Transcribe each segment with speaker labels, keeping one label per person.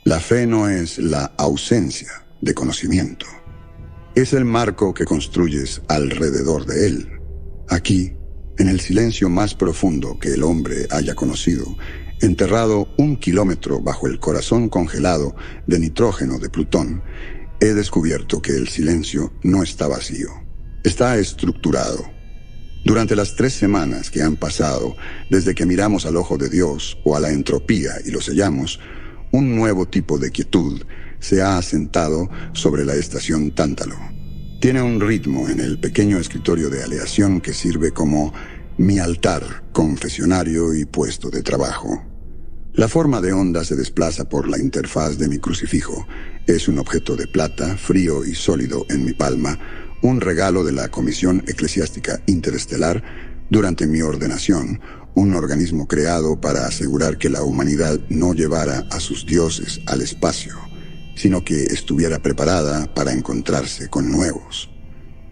Speaker 1: La fe no es la ausencia de conocimiento. Es el marco que construyes alrededor de él. Aquí, en el silencio más profundo que el hombre haya conocido, enterrado 1 kilómetro bajo el corazón congelado de nitrógeno de Plutón, he descubierto que el silencio no está vacío. Está estructurado. Durante las 3 semanas que han pasado desde que miramos al ojo de Dios o a la entropía y lo sellamos, un nuevo tipo de quietud se ha asentado sobre la estación Tántalo. Tiene un ritmo en el pequeño escritorio de aleación que sirve como mi altar, confesionario y puesto de trabajo. La forma de onda se desplaza por la interfaz de mi crucifijo. Es un objeto de plata, frío y sólido en mi palma, un regalo de la Comisión Eclesiástica Interestelar durante mi ordenación, un organismo creado para asegurar que la humanidad no llevara a sus dioses al espacio, sino que estuviera preparada para encontrarse con nuevos.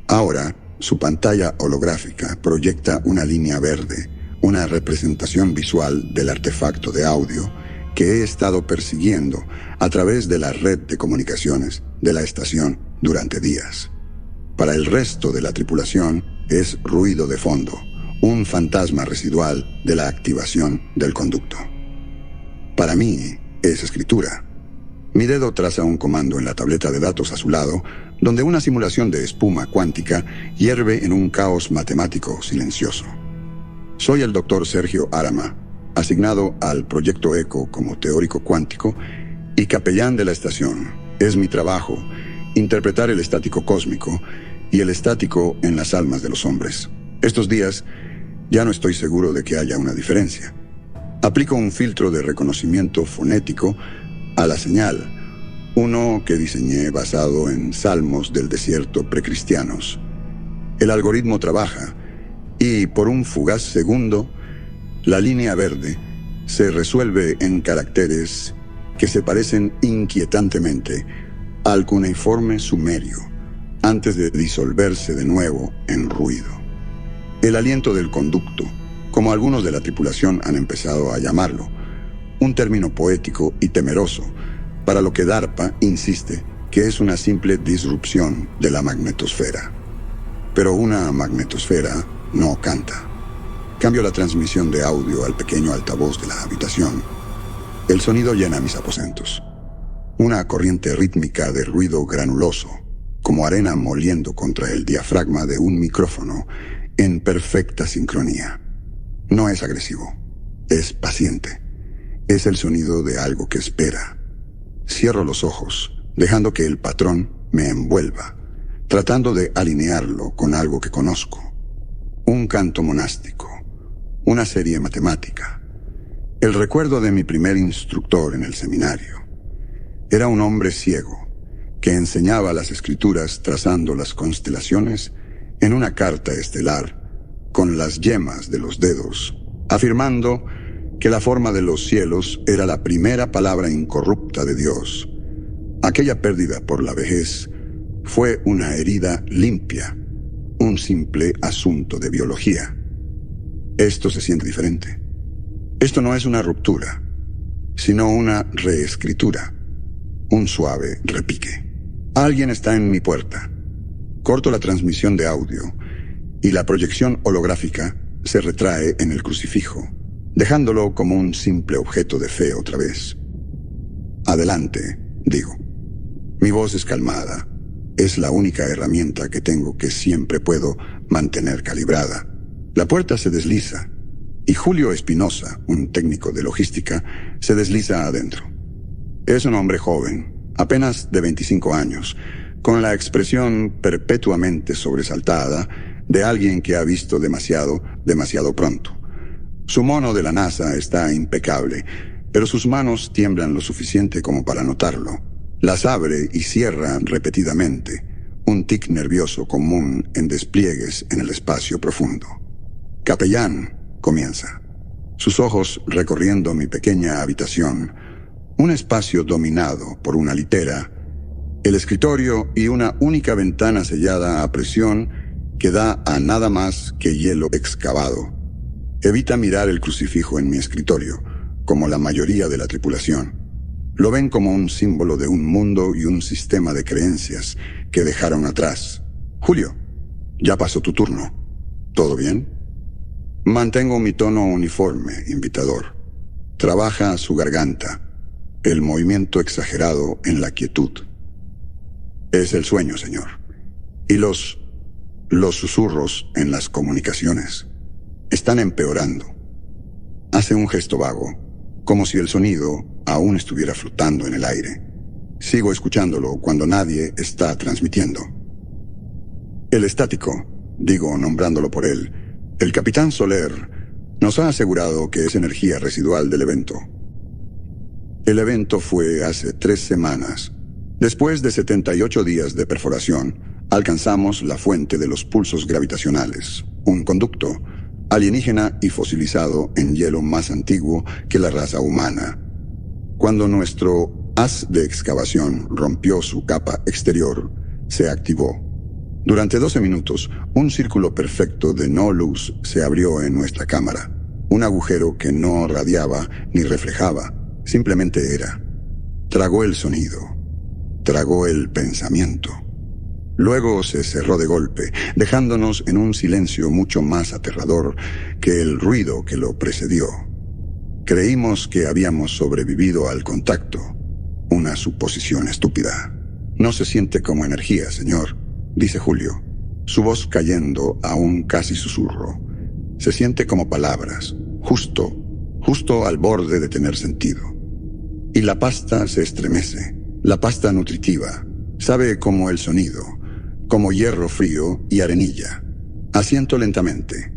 Speaker 1: Ahora, su pantalla holográfica proyecta una línea verde, una representación visual del artefacto de audio que he estado persiguiendo a través de la red de comunicaciones de la estación durante días. Para el resto de la tripulación es ruido de fondo, un fantasma residual de la activación del conducto. Para mí es escritura. Mi dedo traza un comando en la tableta de datos a su lado, donde una simulación de espuma cuántica hierve en un caos matemático silencioso. Soy el Dr. Sergio Arama, asignado al Proyecto ECO como teórico cuántico y capellán de la estación. Es mi trabajo interpretar el estático cósmico y el estático en las almas de los hombres. Estos días ya no estoy seguro de que haya una diferencia. Aplico un filtro de reconocimiento fonético a la señal, uno que diseñé basado en salmos del desierto precristianos. El algoritmo trabaja y por un fugaz segundo, la línea verde se resuelve en caracteres que se parecen inquietantemente al cuneiforme sumerio, antes de disolverse de nuevo en ruido. El aliento del conducto, como algunos de la tripulación han empezado a llamarlo, un término poético y temeroso para lo que DARPA insiste que es una simple disrupción de la magnetosfera. Pero una magnetosfera no canta. Cambio la transmisión de audio al pequeño altavoz de la habitación. El sonido llena mis aposentos. Una corriente rítmica de ruido granuloso, como arena moliendo contra el diafragma de un micrófono, en perfecta sincronía. No es agresivo, es paciente. Es el sonido de algo que espera. Cierro los ojos, dejando que el patrón me envuelva, tratando de alinearlo con algo que conozco. Un canto monástico, una serie matemática. El recuerdo de mi primer instructor en el seminario. Era un hombre ciego que enseñaba las escrituras trazando las constelaciones en una carta estelar con las yemas de los dedos, afirmando que la forma de los cielos era la primera palabra incorrupta de Dios. Aquella pérdida por la vejez fue una herida limpia, un simple asunto de biología. Esto se siente diferente. Esto no es una ruptura, sino una reescritura, un suave repique. Alguien está en mi puerta. Corto la transmisión de audio y la proyección holográfica se retrae en el crucifijo, dejándolo como un simple objeto de fe otra vez. Adelante, digo. Mi voz es calmada. Es la única herramienta que tengo que siempre puedo mantener calibrada. La puerta se desliza y Julio Espinosa, un técnico de logística, se desliza adentro. Es un hombre joven, apenas de 25 años, con la expresión perpetuamente sobresaltada de alguien que ha visto demasiado pronto. Su mono de la NASA está impecable, pero sus manos tiemblan lo suficiente como para notarlo. Las abre y cierra repetidamente, un tic nervioso común en despliegues en el espacio profundo. Capellán, comienza. sus ojos recorriendo mi pequeña habitación, un espacio dominado por una litera, el escritorio y una única ventana sellada a presión que da a nada más que hielo excavado. Evita mirar el crucifijo en mi escritorio, como la mayoría de la tripulación. Lo ven como un símbolo de un mundo y un sistema de creencias que dejaron atrás. Julio, ya pasó tu turno. ¿Todo bien? Mantengo mi tono uniforme, invitador. Trabaja su garganta, el movimiento exagerado en la quietud. Es el sueño, señor. Y los susurros en las comunicaciones están empeorando. Hace un gesto vago, como si el sonido aún estuviera flotando en el aire. Sigo escuchándolo cuando nadie está transmitiendo. El estático, digo nombrándolo por él, el capitán Soler, nos ha asegurado que es energía residual del evento. El evento fue hace 3 semanas. Después de 78 días de perforación, alcanzamos la fuente de los pulsos gravitacionales, un conducto alienígena y fosilizado en hielo más antiguo que la raza humana. Cuando nuestro haz de excavación rompió su capa exterior, se activó. Durante 12 minutos, un círculo perfecto de no luz se abrió en nuestra cámara. Un agujero que no radiaba ni reflejaba, simplemente era. Tragó el sonido. Tragó el pensamiento. Luego se cerró de golpe, dejándonos en un silencio mucho más aterrador que el ruido que lo precedió. Creímos que habíamos sobrevivido al contacto. Una suposición estúpida. No se siente como energía, señor, dice Julio, su voz cayendo a un casi susurro. Se siente como palabras, justo al borde de tener sentido. Y la pasta se estremece, la pasta nutritiva, sabe como el sonido, como hierro frío y arenilla. Asiento lentamente.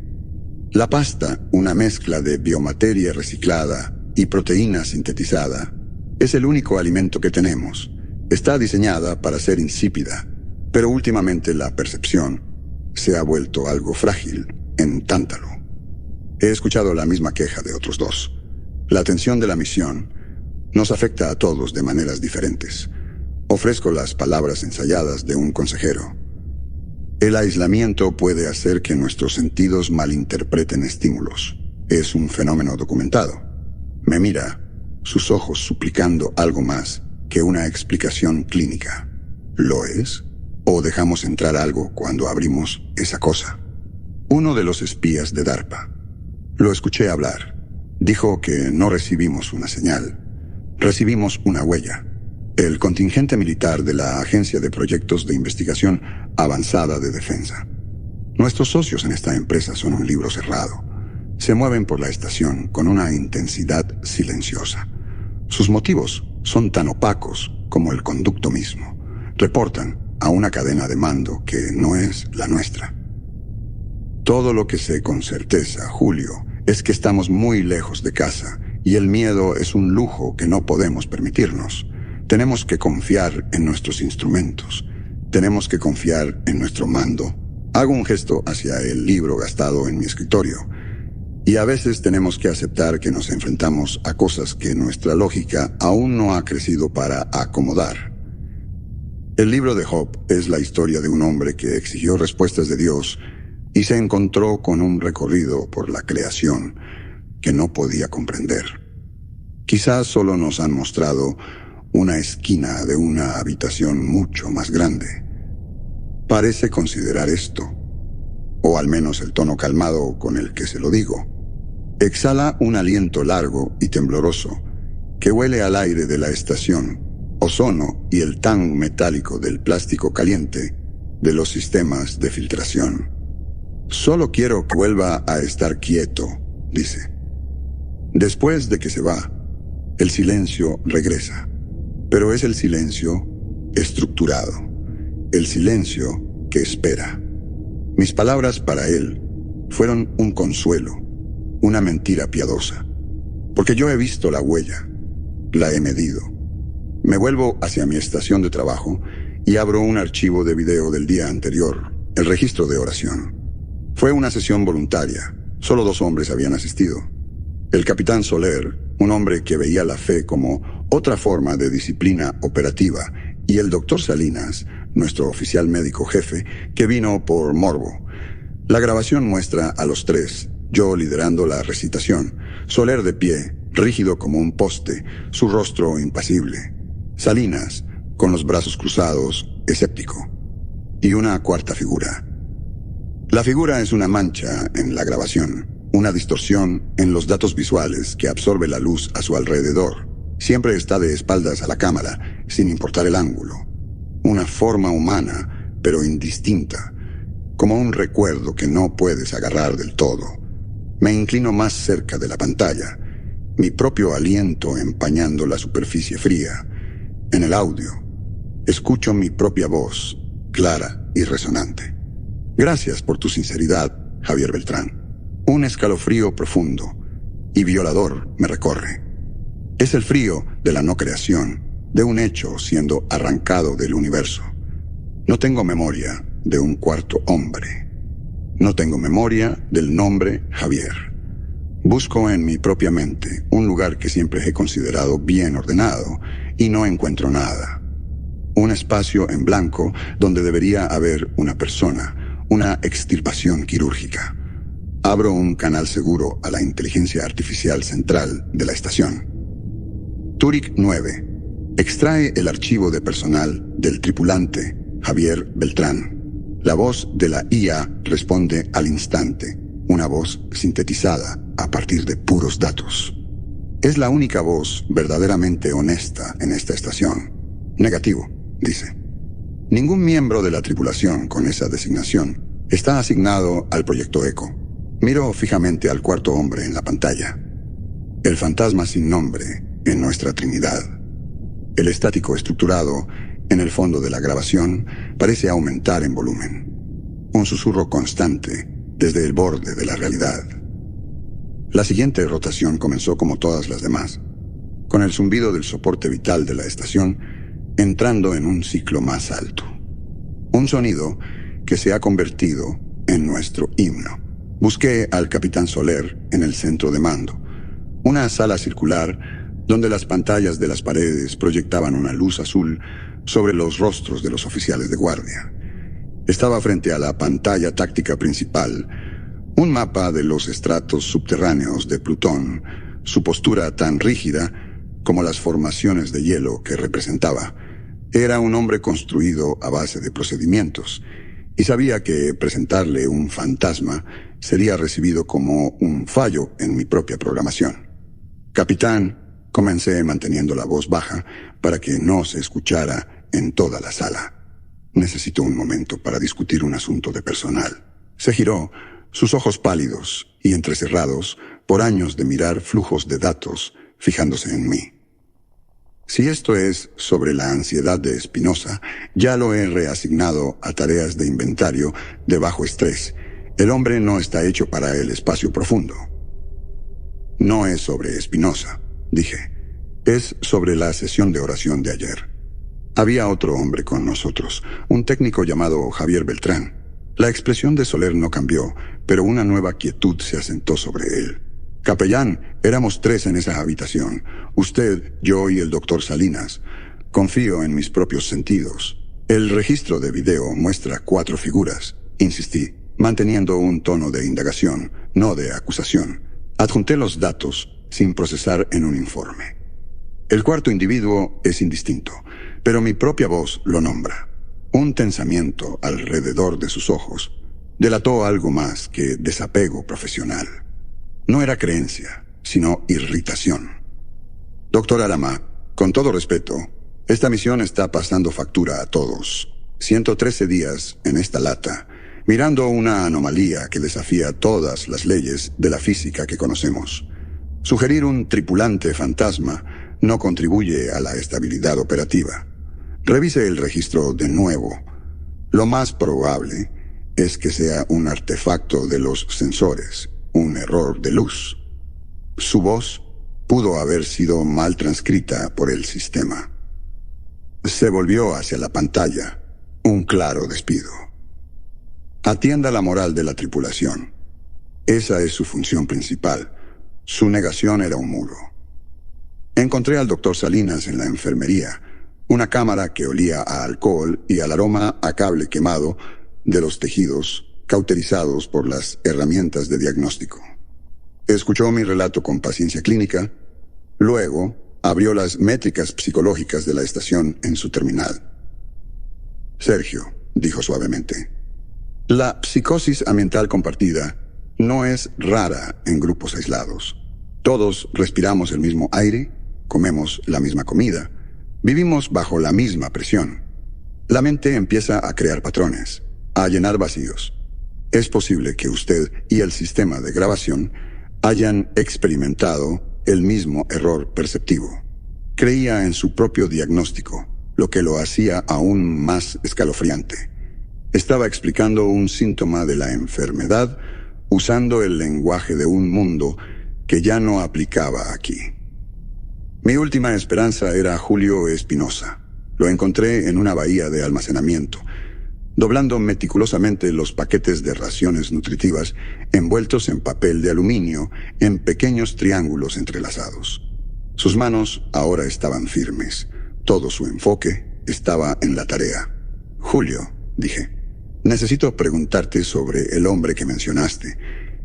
Speaker 1: La pasta, una mezcla de biomateria reciclada y proteína sintetizada, es el único alimento que tenemos. Está diseñada para ser insípida, pero últimamente la percepción se ha vuelto algo frágil, en tántalo. He escuchado la misma queja de otros 2. La tensión de la misión nos afecta a todos de maneras diferentes. Ofrezco las palabras ensayadas de un consejero. El aislamiento puede hacer que nuestros sentidos malinterpreten estímulos. Es un fenómeno documentado. Me mira, sus ojos suplicando algo más que una explicación clínica. ¿Lo es? ¿O dejamos entrar algo cuando abrimos esa cosa? Uno de los espías de DARPA. Lo escuché hablar. Dijo que no recibimos una señal. Recibimos una huella. El contingente militar de la Agencia de Proyectos de Investigación Avanzada de Defensa. Nuestros socios en esta empresa son un libro cerrado. Se mueven por la estación con una intensidad silenciosa. Sus motivos son tan opacos como el conducto mismo. Reportan a una cadena de mando que no es la nuestra. Todo lo que sé con certeza, Julio, es que estamos muy lejos de casa y el miedo es un lujo que no podemos permitirnos. Tenemos que confiar en nuestros instrumentos. Tenemos que confiar en nuestro mando. Hago un gesto hacia el libro gastado en mi escritorio. Y a veces tenemos que aceptar que nos enfrentamos a cosas que nuestra lógica aún no ha crecido para acomodar. El libro de Job es la historia de un hombre que exigió respuestas de Dios y se encontró con un recorrido por la creación que no podía comprender. Quizás solo nos han mostrado una esquina de una habitación mucho más grande. Parece considerar esto, o al menos el tono calmado con el que se lo digo. Exhala un aliento largo y tembloroso que huele al aire de la estación, ozono y el tan metálico del plástico caliente de los sistemas de filtración. Solo quiero que vuelva a estar quieto, dice. Después de que se va, el silencio regresa, pero es el silencio estructurado, el silencio que espera. Mis palabras para él fueron un consuelo, una mentira piadosa, porque yo he visto la huella, la he medido. Me vuelvo hacia mi estación de trabajo y abro un archivo de video del día anterior, el registro de oración. Fue una sesión voluntaria, solo 2 hombres habían asistido. El capitán Soler, un hombre que veía la fe como otra forma de disciplina operativa, y el doctor Salinas, nuestro oficial médico jefe, que vino por morbo. La grabación muestra a los tres, yo liderando la recitación, Soler de pie, rígido como un poste, su rostro impasible. Salinas, con los brazos cruzados, escéptico. Y una cuarta figura. La figura es una mancha en la grabación, una distorsión en los datos visuales que absorbe la luz a su alrededor. Siempre está de espaldas a la cámara, sin importar el ángulo. Una forma humana, pero indistinta, como un recuerdo que no puedes agarrar del todo. Me inclino más cerca de la pantalla, mi propio aliento empañando la superficie fría. En el audio, escucho mi propia voz, clara y resonante. Gracias por tu sinceridad, Javier Beltrán. Un escalofrío profundo y violador me recorre. Es el frío de la no creación, de un hecho siendo arrancado del universo. No tengo memoria de un cuarto hombre. No tengo memoria del nombre Javier. Busco en mi propia mente un lugar que siempre he considerado bien ordenado y no encuentro nada. Un espacio en blanco donde debería haber una persona, una extirpación quirúrgica. Abro un canal seguro a la inteligencia artificial central de la estación. Túric 9. Extrae el archivo de personal del tripulante Javier Beltrán. La voz de la IA responde al instante, una voz sintetizada a partir de puros datos. Es la única voz verdaderamente honesta en esta estación. Negativo, dice. Ningún miembro de la tripulación con esa designación está asignado al proyecto ECO. Miro fijamente al cuarto hombre en la pantalla. El fantasma sin nombre en nuestra Trinidad. El estático estructurado en el fondo de la grabación parece aumentar en volumen. Un susurro constante desde el borde de la realidad. La siguiente rotación comenzó como todas las demás, con el zumbido del soporte vital de la estación entrando en un ciclo más alto. Un sonido que se ha convertido en nuestro himno. Busqué al capitán Soler en el centro de mando, una sala circular donde las pantallas de las paredes proyectaban una luz azul sobre los rostros de los oficiales de guardia. Estaba frente a la pantalla táctica principal, un mapa de los estratos subterráneos de Plutón, su postura tan rígida como las formaciones de hielo que representaba. Era un hombre construido a base de procedimientos, y sabía que presentarle un fantasma sería recibido como un fallo en mi propia programación. Capitán, comencé manteniendo la voz baja para que no se escuchara en toda la sala. Necesito un momento para discutir un asunto de personal. Se giró, sus ojos pálidos y entrecerrados por años de mirar flujos de datos fijándose en mí. Si esto es sobre la ansiedad de Espinosa, ya lo he reasignado a tareas de inventario de bajo estrés. El hombre no está hecho para el espacio profundo. No es sobre Espinosa, dije. Es sobre la sesión de oración de ayer. Había otro hombre con nosotros, un técnico llamado Javier Beltrán. La expresión de Soler no cambió, pero una nueva quietud se asentó sobre él. Capellán, éramos 3 en esa habitación. Usted, yo y el doctor Salinas. Confío en mis propios sentidos. El registro de video muestra 4 figuras, insistí, manteniendo un tono de indagación, no de acusación. Adjunté los datos sin procesar en un informe. El cuarto individuo es indistinto, pero mi propia voz lo nombra. Un tensamiento alrededor de sus ojos delató algo más que desapego profesional. No era creencia, sino irritación. Doctor Arama, con todo respeto, esta misión está pasando factura a todos. 113 días en esta lata, mirando una anomalía que desafía todas las leyes de la física que conocemos. Sugerir un tripulante fantasma no contribuye a la estabilidad operativa. Revise el registro de nuevo. Lo más probable es que sea un artefacto de los sensores, un error de luz. Su voz pudo haber sido mal transcrita por el sistema. Se volvió hacia la pantalla, un claro despido. Atienda la moral de la tripulación. Esa es su función principal. Su negación era un muro. Encontré al doctor Salinas en la enfermería, una cámara que olía a alcohol y al aroma a cable quemado de los tejidos cauterizados por las herramientas de diagnóstico. Escuchó mi relato con paciencia clínica, luego abrió las métricas psicológicas de la estación en su terminal. Sergio, dijo suavemente, la psicosis ambiental compartida no es rara en grupos aislados. Todos respiramos el mismo aire, comemos la misma comida, vivimos bajo la misma presión. La mente empieza a crear patrones, a llenar vacíos. Es posible que usted y el sistema de grabación hayan experimentado el mismo error perceptivo. Creía en su propio diagnóstico, lo que lo hacía aún más escalofriante. Estaba explicando un síntoma de la enfermedad usando el lenguaje de un mundo que ya no aplicaba aquí. Mi última esperanza era Julio Espinosa. Lo encontré en una bahía de almacenamiento, doblando meticulosamente los paquetes de raciones nutritivas envueltos en papel de aluminio en pequeños triángulos entrelazados. Sus manos ahora estaban firmes. Todo su enfoque estaba en la tarea. Julio, dije, necesito preguntarte sobre el hombre que mencionaste,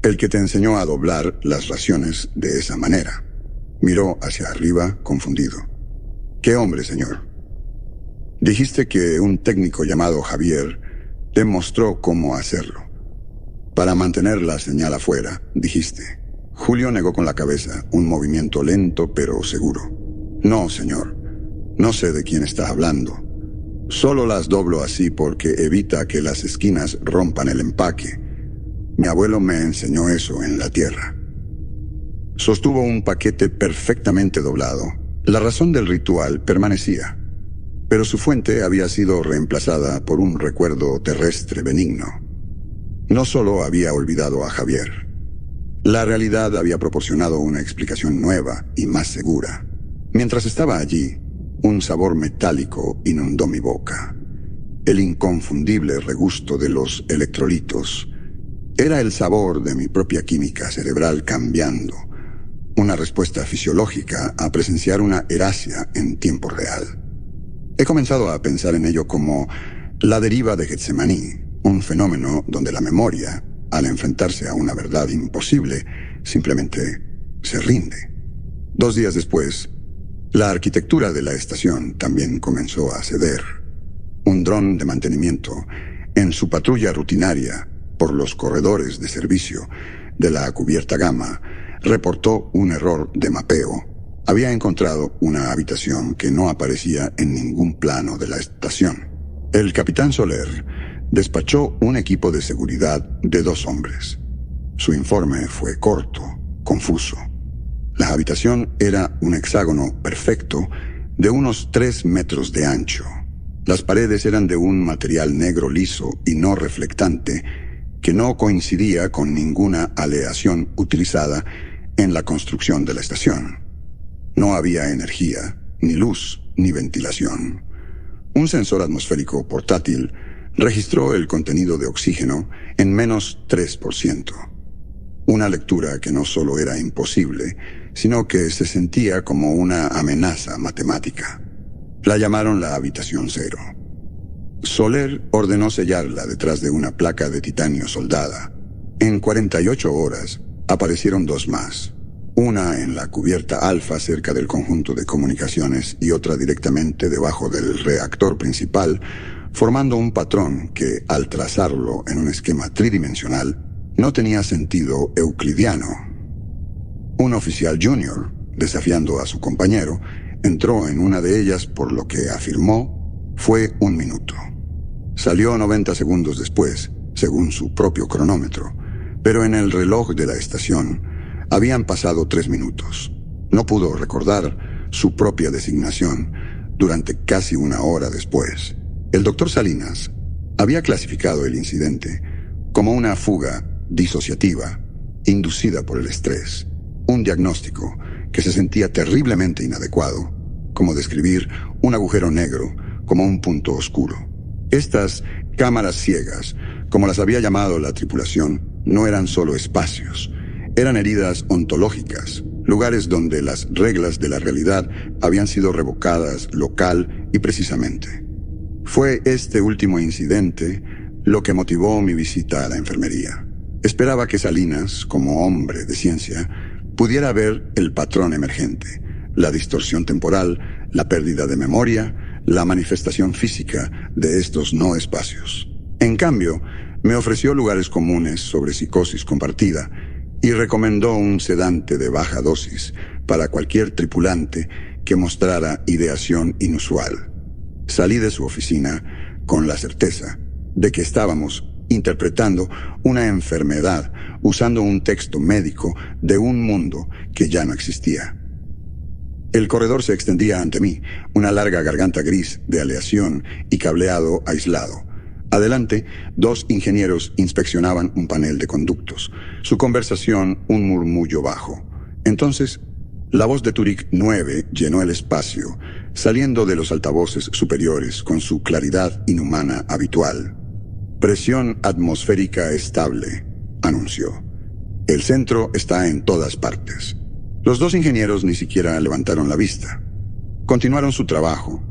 Speaker 1: el que te enseñó a doblar las raciones de esa manera. Miró hacia arriba, confundido. ¿Qué hombre, señor? Dijiste que un técnico llamado Javier te mostró cómo hacerlo. Para mantener la señal afuera, dijiste. Julio negó con la cabeza, un movimiento lento pero seguro. No, señor. No sé de quién está hablando. Solo las doblo así porque evita que las esquinas rompan el empaque. Mi abuelo me enseñó eso en la tierra. Sostuvo un paquete perfectamente doblado. La razón del ritual permanecía, pero su fuente había sido reemplazada por un recuerdo terrestre benigno. No solo había olvidado a Javier. La realidad había proporcionado una explicación nueva y más segura. Mientras estaba allí, un sabor metálico inundó mi boca. El inconfundible regusto de los electrolitos. Era el sabor de mi propia química cerebral cambiando. Una respuesta fisiológica a presenciar una erasia en tiempo real. He comenzado a pensar en ello como la deriva de Getsemaní, un fenómeno donde la memoria, al enfrentarse a una verdad imposible, simplemente se rinde. 2 días después, la arquitectura de la estación también comenzó a ceder. Un dron de mantenimiento, en su patrulla rutinaria por los corredores de servicio de la cubierta Gamma, reportó un error de mapeo. Había encontrado una habitación que no aparecía en ningún plano de la estación. El capitán Soler despachó un equipo de seguridad de 2 hombres. Su informe fue corto, confuso. La habitación era un hexágono perfecto de unos 3 metros de ancho. Las paredes eran de un material negro liso y no reflectante que no coincidía con ninguna aleación utilizada en la construcción de la estación. No había energía, ni luz, ni ventilación. Un sensor atmosférico portátil registró el contenido de oxígeno en menos 3%. Una lectura que no solo era imposible, sino que se sentía como una amenaza matemática. La llamaron la habitación 0. Soler ordenó sellarla detrás de una placa de titanio soldada. En 48 horas aparecieron 2 más. Una en la cubierta alfa cerca del conjunto de comunicaciones y otra directamente debajo del reactor principal, formando un patrón que, al trazarlo en un esquema tridimensional, no tenía sentido euclidiano. Un oficial junior, desafiando a su compañero, entró en una de ellas por lo que afirmó fue 1 minuto. Salió 90 segundos después, según su propio cronómetro, pero en el reloj de la estación habían pasado 3 minutos. No pudo recordar su propia designación durante casi 1 hora después. El doctor Salinas había clasificado el incidente como una fuga disociativa inducida por el estrés, un diagnóstico que se sentía terriblemente inadecuado, como describir un agujero negro como un punto oscuro. Estas cámaras ciegas, como las había llamado la tripulación, no eran solo espacios, Eran heridas ontológicas, lugares donde las reglas de la realidad habían sido revocadas local y precisamente. Fue este último incidente lo que motivó mi visita a la enfermería. Esperaba que Salinas, como hombre de ciencia, pudiera ver el patrón emergente, la distorsión temporal, la pérdida de memoria, la manifestación física de estos no espacios. En cambio, me ofreció lugares comunes sobre psicosis compartida y recomendó un sedante de baja dosis para cualquier tripulante que mostrara ideación inusual. Salí de su oficina con la certeza de que estábamos interpretando una enfermedad usando un texto médico de un mundo que ya no existía. El corredor se extendía ante mí, una larga garganta gris de aleación y cableado aislado. Adelante, 2 ingenieros inspeccionaban un panel de conductos. Su conversación, un murmullo bajo. Entonces, la voz de Turing 9 llenó el espacio, saliendo de los altavoces superiores con su claridad inhumana habitual. «Presión atmosférica estable», anunció. «El centro está en todas partes». Los 2 ingenieros ni siquiera levantaron la vista. Continuaron su trabajo,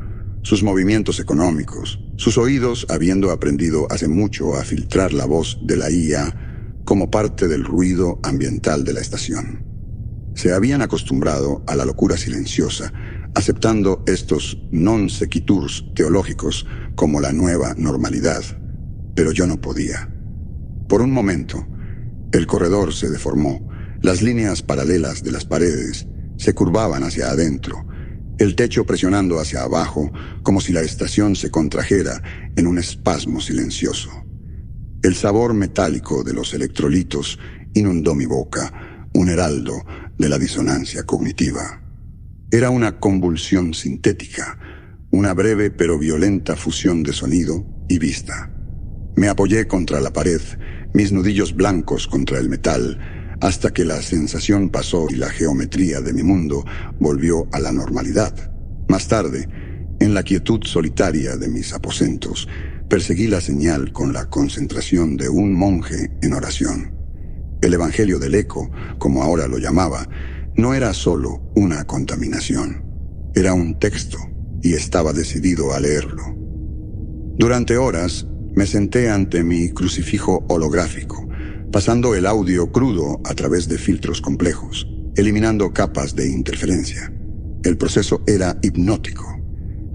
Speaker 1: sus movimientos económicos, sus oídos habiendo aprendido hace mucho a filtrar la voz de la IA como parte del ruido ambiental de la estación. Se habían acostumbrado a la locura silenciosa, aceptando estos non sequiturs teológicos como la nueva normalidad. Pero yo no podía. Por un momento, el corredor se deformó. Las líneas paralelas de las paredes se curvaban hacia adentro, el techo presionando hacia abajo como si la estación se contrajera en un espasmo silencioso. El sabor metálico de los electrolitos inundó mi boca, un heraldo de la disonancia cognitiva. Era una convulsión sintética, una breve pero violenta fusión de sonido y vista. Me apoyé contra la pared, mis nudillos blancos contra el metal, hasta que la sensación pasó y la geometría de mi mundo volvió a la normalidad. Más tarde, en la quietud solitaria de mis aposentos, perseguí la señal con la concentración de un monje en oración. El Evangelio del Eco, como ahora lo llamaba, no era solo una contaminación. Era un texto y estaba decidido a leerlo. Durante horas, me senté ante mi crucifijo holográfico, pasando el audio crudo a través de filtros complejos, eliminando capas de interferencia. El proceso era hipnótico.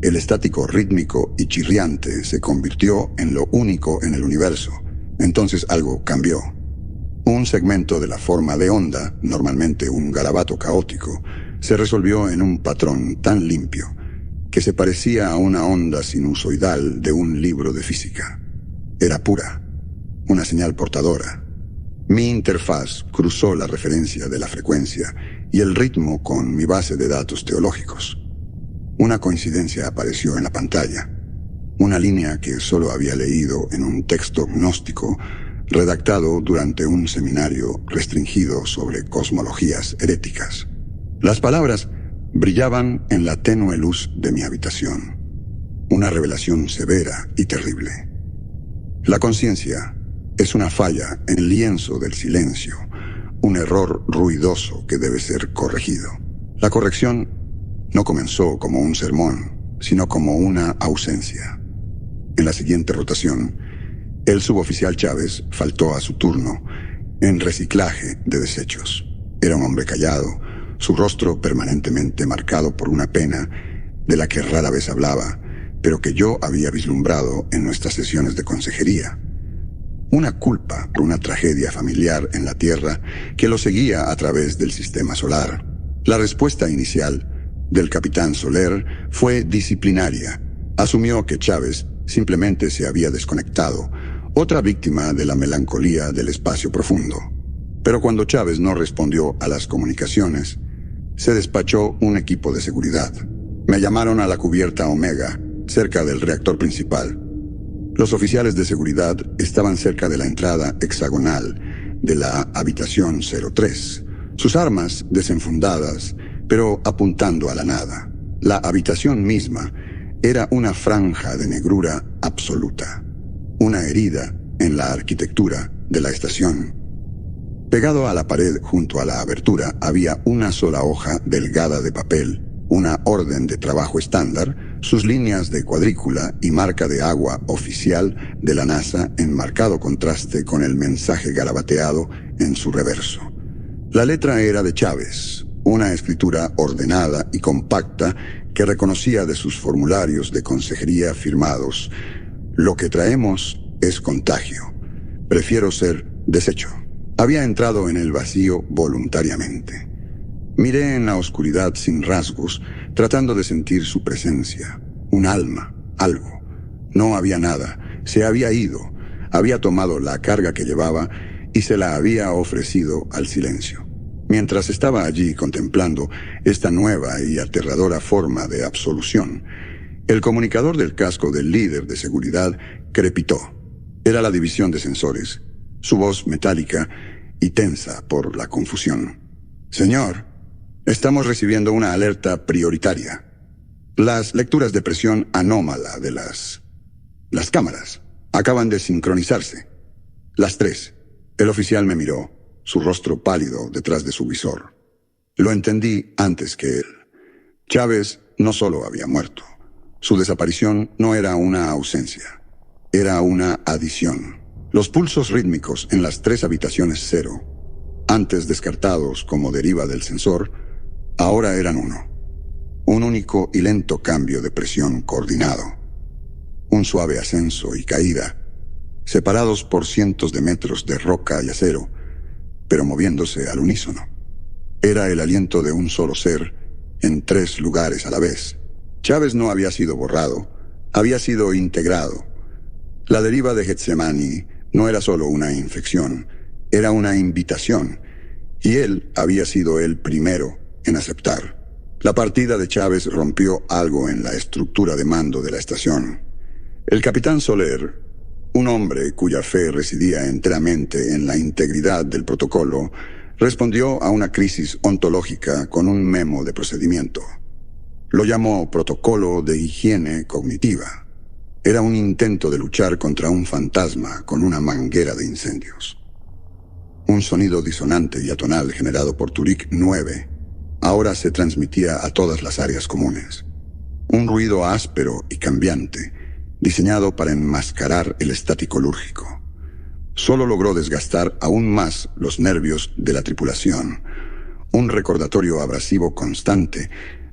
Speaker 1: El estático rítmico y chirriante se convirtió en lo único en el universo. Entonces algo cambió. Un segmento de la forma de onda, normalmente un garabato caótico, se resolvió en un patrón tan limpio que se parecía a una onda sinusoidal de un libro de física. Era pura, una señal portadora. Mi interfaz cruzó la referencia de la frecuencia y el ritmo con mi base de datos teológicos. Una coincidencia apareció en la pantalla, una línea que solo había leído en un texto gnóstico redactado durante un seminario restringido sobre cosmologías heréticas. Las palabras brillaban en la tenue luz de mi habitación, una revelación severa y terrible. La conciencia es una falla en el lienzo del silencio, un error ruidoso que debe ser corregido. La corrección no comenzó como un sermón, sino como una ausencia. En la siguiente rotación, el suboficial Chávez faltó a su turno en reciclaje de desechos. Era un hombre callado, su rostro permanentemente marcado por una pena de la que rara vez hablaba, pero que yo había vislumbrado en nuestras sesiones de consejería. Una culpa por una tragedia familiar en la Tierra que lo seguía a través del sistema solar. La respuesta inicial del capitán Soler fue disciplinaria. Asumió que Chávez simplemente se había desconectado, otra víctima de la melancolía del espacio profundo. Pero cuando Chávez no respondió a las comunicaciones, se despachó un equipo de seguridad. Me llamaron a la cubierta Omega, cerca del reactor principal. Los oficiales de seguridad estaban cerca de la entrada hexagonal de la habitación 03, sus armas desenfundadas, pero apuntando a la nada. La habitación misma era una franja de negrura absoluta, una herida en la arquitectura de la estación. Pegado a la pared junto a la abertura había una sola hoja delgada de papel, una orden de trabajo estándar, sus líneas de cuadrícula y marca de agua oficial de la NASA en marcado contraste con el mensaje garabateado en su reverso. La letra era de Chávez, una escritura ordenada y compacta que reconocía de sus formularios de consejería firmados: "Lo que traemos es contagio. Prefiero ser desecho". Había entrado en el vacío voluntariamente. Miré en la oscuridad sin rasgos, tratando de sentir su presencia, un alma, algo. No había nada, se había ido, había tomado la carga que llevaba y se la había ofrecido al silencio. Mientras estaba allí contemplando esta nueva y aterradora forma de absolución, el comunicador del casco del líder de seguridad crepitó. Era la división de sensores, su voz metálica y tensa por la confusión. "Señor, estamos recibiendo una alerta prioritaria. Las lecturas de presión anómala de las cámaras acaban de sincronizarse. Las 3. El oficial me miró, su rostro pálido detrás de su visor. Lo entendí antes que él. Chávez no solo había muerto. Su desaparición no era una ausencia, era una adición. Los pulsos rítmicos en las 3 habitaciones 0, antes descartados como deriva del sensor, ahora eran uno. Un único y lento cambio de presión coordinado. Un suave ascenso y caída, separados por cientos de metros de roca y acero, pero moviéndose al unísono. Era el aliento de un solo ser en 3 lugares a la vez. Chávez no había sido borrado, había sido integrado. La deriva de Getsemani no era solo una infección, era una invitación, y él había sido el primero en aceptar. La partida de Chávez rompió algo en la estructura de mando de la estación. El capitán Soler, un hombre cuya fe residía enteramente en la integridad del protocolo, respondió a una crisis ontológica con un memo de procedimiento. Lo llamó Protocolo de Higiene Cognitiva. Era un intento de luchar contra un fantasma con una manguera de incendios. Un sonido disonante y atonal generado por Turing 9 ahora se transmitía a todas las áreas comunes. Un ruido áspero y cambiante, diseñado para enmascarar el estático lúrgico. Solo logró desgastar aún más los nervios de la tripulación. Un recordatorio abrasivo constante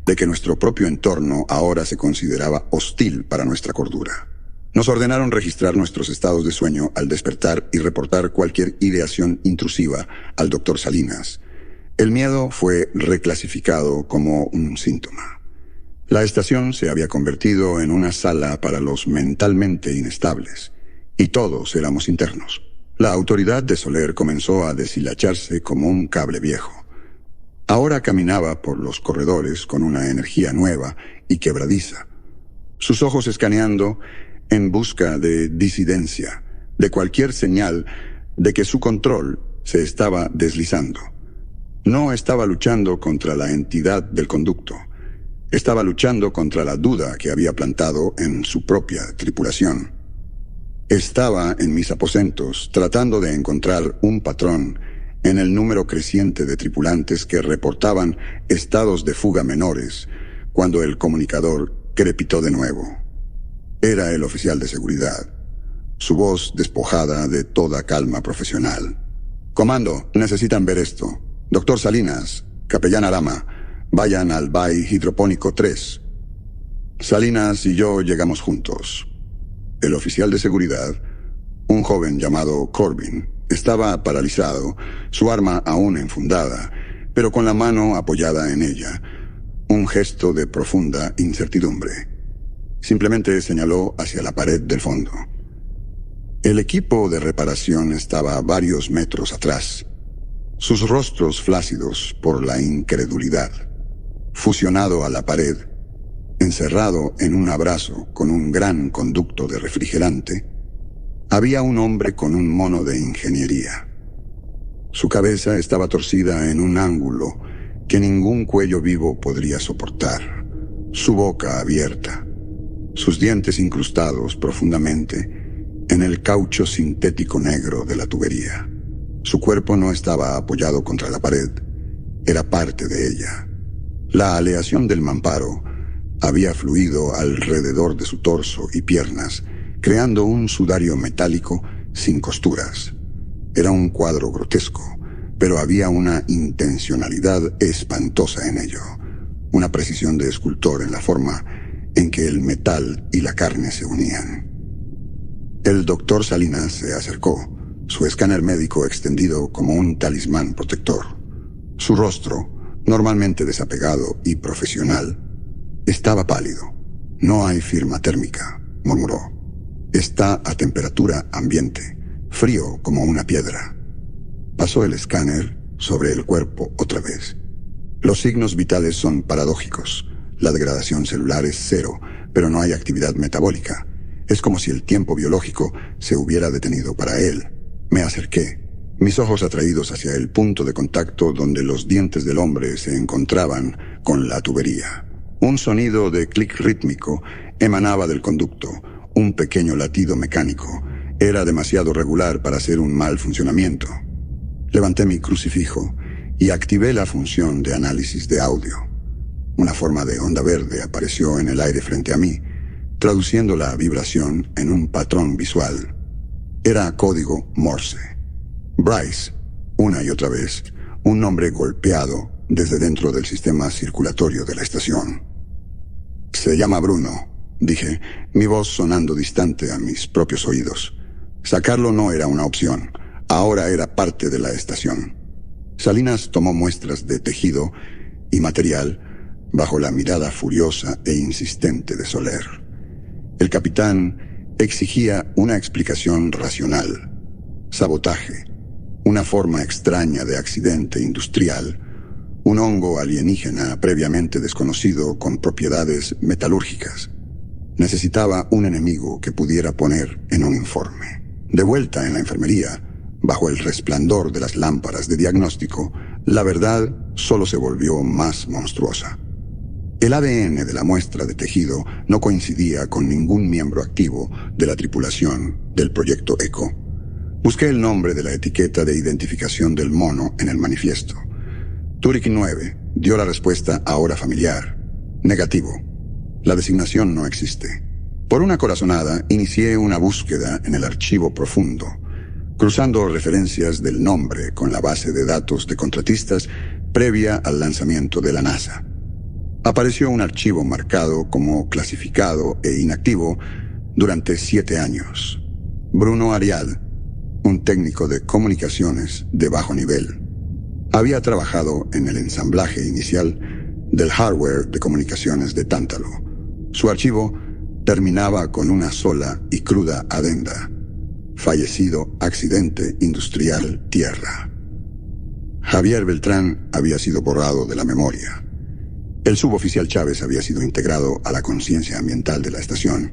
Speaker 1: de que nuestro propio entorno ahora se consideraba hostil para nuestra cordura. Nos ordenaron registrar nuestros estados de sueño al despertar y reportar cualquier ideación intrusiva al Dr. Salinas. El miedo fue reclasificado como un síntoma. La estación se había convertido en una sala para los mentalmente inestables, y todos éramos internos. La autoridad de Soler comenzó a deshilacharse como un cable viejo. Ahora caminaba por los corredores con una energía nueva y quebradiza, sus ojos escaneando en busca de disidencia, de cualquier señal de que su control se estaba deslizando. No estaba luchando contra la entidad del conducto, estaba luchando contra la duda que había plantado en su propia tripulación. Estaba en mis aposentos tratando de encontrar un patrón en el número creciente de tripulantes que reportaban estados de fuga menores, cuando el comunicador crepitó de nuevo. Era el oficial de seguridad, su voz despojada de toda calma profesional. «Comando, necesitan ver esto. Doctor Salinas, capellán Arama, vayan al Bay Hidropónico 3. Salinas y yo llegamos juntos». El oficial de seguridad, un joven llamado Corbin, estaba paralizado, su arma aún enfundada, pero con la mano apoyada en ella, un gesto de profunda incertidumbre. Simplemente señaló hacia la pared del fondo. El equipo de reparación estaba varios metros atrás, sus rostros flácidos por la incredulidad, fusionado a la pared, encerrado en un abrazo con un gran conducto de refrigerante. Había un hombre con un mono de ingeniería. Su cabeza estaba torcida en un ángulo que ningún cuello vivo podría soportar, su boca abierta, sus dientes incrustados profundamente en el caucho sintético negro de la tubería. Su cuerpo no estaba apoyado contra la pared, era parte de ella. La aleación del mamparo había fluido alrededor de su torso y piernas, creando un sudario metálico sin costuras. Era un cuadro grotesco, pero había una intencionalidad espantosa en ello, una precisión de escultor en la forma en que el metal y la carne se unían. El doctor Salinas se acercó, su escáner médico extendido como un talismán protector. Su rostro, normalmente desapegado y profesional, estaba pálido. No hay firma térmica, murmuró. Está a temperatura ambiente, frío como una piedra. Pasó el escáner sobre el cuerpo otra vez. Los signos vitales son paradójicos. La degradación celular es cero, pero no hay actividad metabólica. Es como si el tiempo biológico se hubiera detenido para él. Me acerqué, mis ojos atraídos hacia el punto de contacto donde los dientes del hombre se encontraban con la tubería. Un sonido de clic rítmico emanaba del conducto, un pequeño latido mecánico. Era demasiado regular para ser un mal funcionamiento. Levanté mi crucifijo y activé la función de análisis de audio. Una forma de onda verde apareció en el aire frente a mí, traduciendo la vibración en un patrón visual. Era código Morse. Bryce, una y otra vez, un nombre golpeado desde dentro del sistema circulatorio de la estación. Se llama Bruno, dije, mi voz sonando distante a mis propios oídos. Sacarlo no era una opción, ahora era parte de la estación. Salinas tomó muestras de tejido y material bajo la mirada furiosa e insistente de Soler. El capitán exigía una explicación racional. Sabotaje, una forma extraña de accidente industrial, un hongo alienígena previamente desconocido con propiedades metalúrgicas. Necesitaba un enemigo que pudiera poner en un informe. De vuelta en la enfermería, bajo el resplandor de las lámparas de diagnóstico, la verdad solo se volvió más monstruosa. El ADN de la muestra de tejido no coincidía con ningún miembro activo de la tripulación del Proyecto Eco. Busqué el nombre de la etiqueta de identificación del mono en el manifiesto. Turek 9 dio la respuesta ahora familiar. Negativo. La designación no existe. Por una corazonada, inicié una búsqueda en el archivo profundo, cruzando referencias del nombre con la base de datos de contratistas previa al lanzamiento de la NASA. Apareció un archivo marcado como clasificado e inactivo durante 7 años. Bruno Arial, un técnico de comunicaciones de bajo nivel, había trabajado en el ensamblaje inicial del hardware de comunicaciones de Tántalo. Su archivo terminaba con una sola y cruda adenda: fallecido accidente industrial Tierra. Javier Beltrán había sido borrado de la memoria. El suboficial Chávez había sido integrado a la conciencia ambiental de la estación.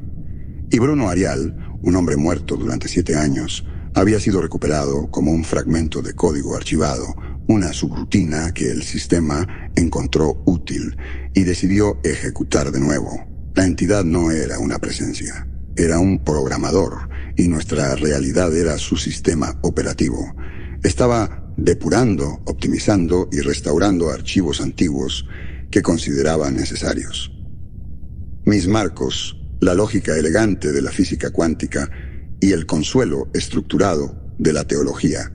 Speaker 1: Y Bruno Arial, un hombre muerto durante 7 años, había sido recuperado como un fragmento de código archivado, una subrutina que el sistema encontró útil y decidió ejecutar de nuevo. La entidad no era una presencia, era un programador, y nuestra realidad era su sistema operativo. Estaba depurando, optimizando y restaurando archivos antiguos que consideraba necesarios. Mis marcos, la lógica elegante de la física cuántica y el consuelo estructurado de la teología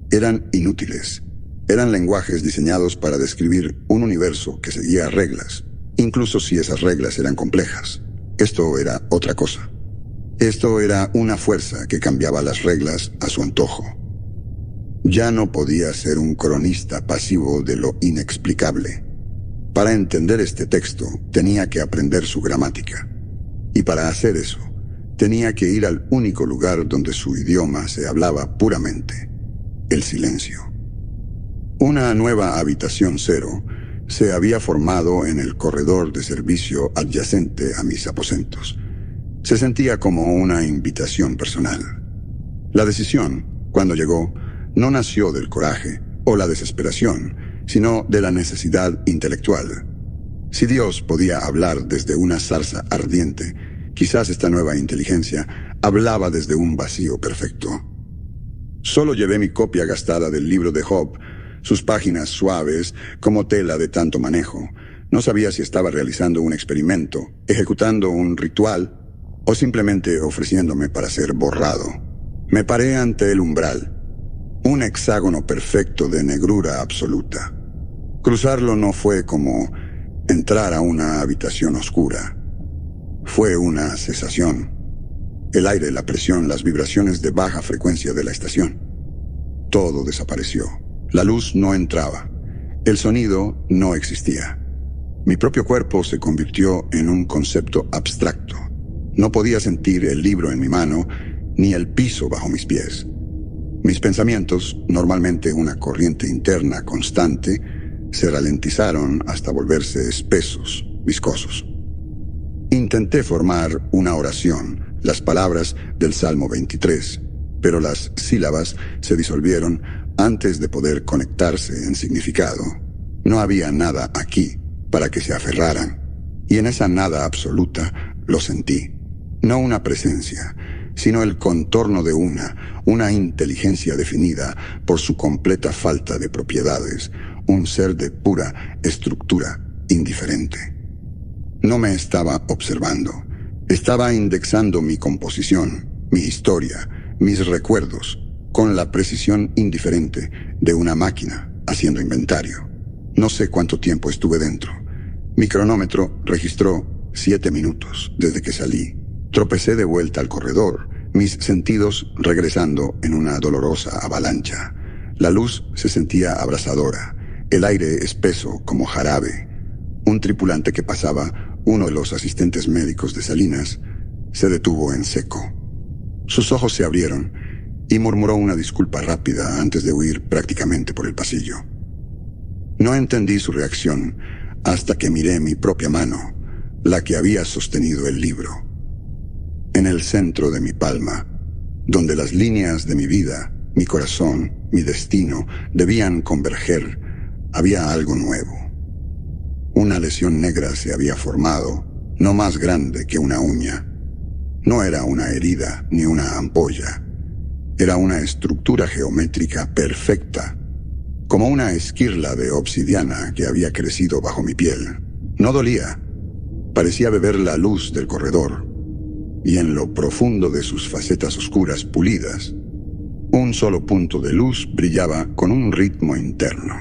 Speaker 1: eran inútiles. Eran lenguajes diseñados para describir un universo que seguía reglas, incluso si esas reglas eran complejas. Esto era otra cosa. Esto era una fuerza que cambiaba las reglas a su antojo. Ya no podía ser un cronista pasivo de lo inexplicable. Para entender este texto, tenía que aprender su gramática. Y para hacer eso, tenía que ir al único lugar donde su idioma se hablaba puramente: el silencio. Una nueva habitación cero se había formado en el corredor de servicio adyacente a mis aposentos. Se sentía como una invitación personal. La decisión, cuando llegó, no nació del coraje o la desesperación, sino de la necesidad intelectual. Si Dios podía hablar desde una zarza ardiente, quizás esta nueva inteligencia hablaba desde un vacío perfecto. Solo llevé mi copia gastada del libro de Job, sus páginas suaves como tela de tanto manejo. No sabía si estaba realizando un experimento, ejecutando un ritual o simplemente ofreciéndome para ser borrado. Me paré ante el umbral, un hexágono perfecto de negrura absoluta. Cruzarlo no fue como entrar a una habitación oscura. Fue una cesación. El aire, la presión, las vibraciones de baja frecuencia de la estación. Todo desapareció. La luz no entraba. El sonido no existía. Mi propio cuerpo se convirtió en un concepto abstracto. No podía sentir el libro en mi mano, ni el piso bajo mis pies. Mis pensamientos, normalmente una corriente interna constante, se ralentizaron hasta volverse espesos, viscosos. Intenté formar una oración, las palabras del Salmo 23, pero las sílabas se disolvieron antes de poder conectarse en significado. No había nada aquí para que se aferraran, y en esa nada absoluta lo sentí. No una presencia, sino el contorno de una inteligencia definida por su completa falta de propiedades, un ser de pura estructura indiferente. No me estaba observando. Estaba indexando mi composición, mi historia, mis recuerdos, con la precisión indiferente de una máquina haciendo inventario. No sé cuánto tiempo estuve dentro. Mi cronómetro registró 7 minutos desde que salí. Tropecé de vuelta al corredor, mis sentidos regresando en una dolorosa avalancha. La luz se sentía abrasadora, el aire espeso como jarabe. Un tripulante que pasaba, uno de los asistentes médicos de Salinas, se detuvo en seco. Sus ojos se abrieron y murmuró una disculpa rápida antes de huir prácticamente por el pasillo. No entendí su reacción hasta que miré mi propia mano, la que había sostenido el libro. En el centro de mi palma, donde las líneas de mi vida, mi corazón, mi destino debían converger, había algo nuevo. Una lesión negra se había formado, no más grande que una uña. No era una herida ni una ampolla. Era una estructura geométrica perfecta, como una esquirla de obsidiana que había crecido bajo mi piel. No dolía. Parecía beber la luz del corredor, y en lo profundo de sus facetas oscuras pulidas, un solo punto de luz brillaba con un ritmo interno.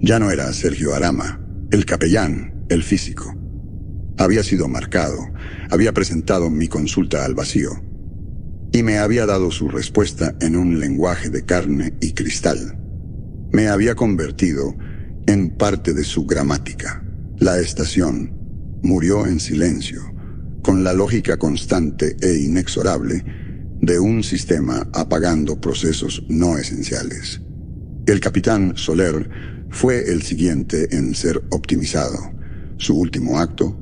Speaker 1: Ya no era Sergio Arama, el capellán, el físico. Había sido marcado, había presentado mi consulta al vacío, y me había dado su respuesta en un lenguaje de carne y cristal. Me había convertido en parte de su gramática. La estación murió en silencio, con la lógica constante e inexorable de un sistema apagando procesos no esenciales. El capitán Soler fue el siguiente en ser optimizado. Su último acto